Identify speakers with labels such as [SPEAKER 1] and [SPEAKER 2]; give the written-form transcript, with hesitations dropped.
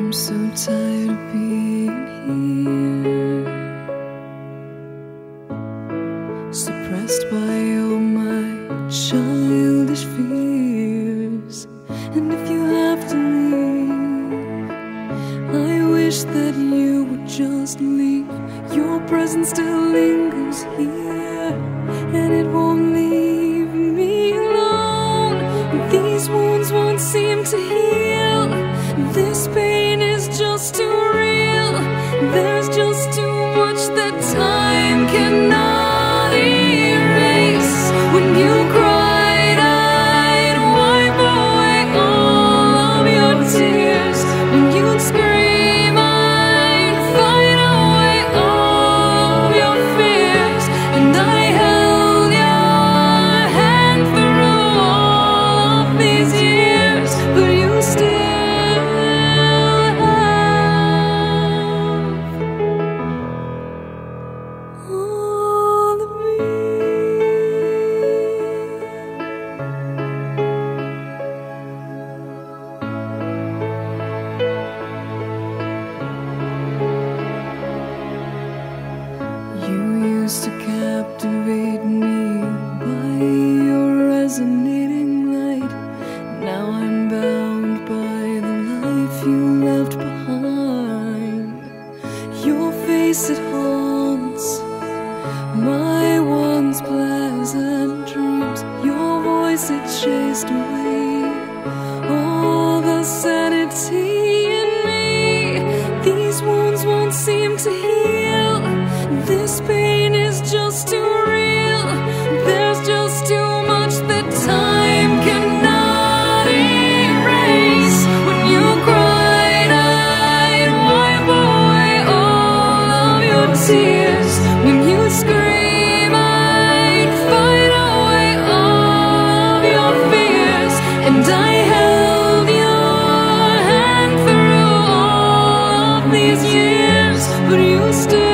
[SPEAKER 1] I'm so tired of being here, suppressed by all my childish fears. And if you have to leave, I wish that you would just leave. Your presence still lingers here, and it won't leave me alone. These wounds won't seem to heal. This pain is just too real. There's just too much that time cannot erase. When you cried, I'd wipe away all of your tears. When you'd scream, I'd fight away all of your fears. And I held your hand through all of these years, but you still to captivate me by your resonating light. Now I'm bound by the life you left behind. Your face, it haunts my once pleasant dreams. Your voice, it chased away all the sanity in me. These wounds won't seem to heal. This pain is just too real. There's just too much that time cannot erase. When you cried, I'd wipe away all of your tears. When you scream, I'd fight away all of your fears. And I held your hand through all of these years, but you still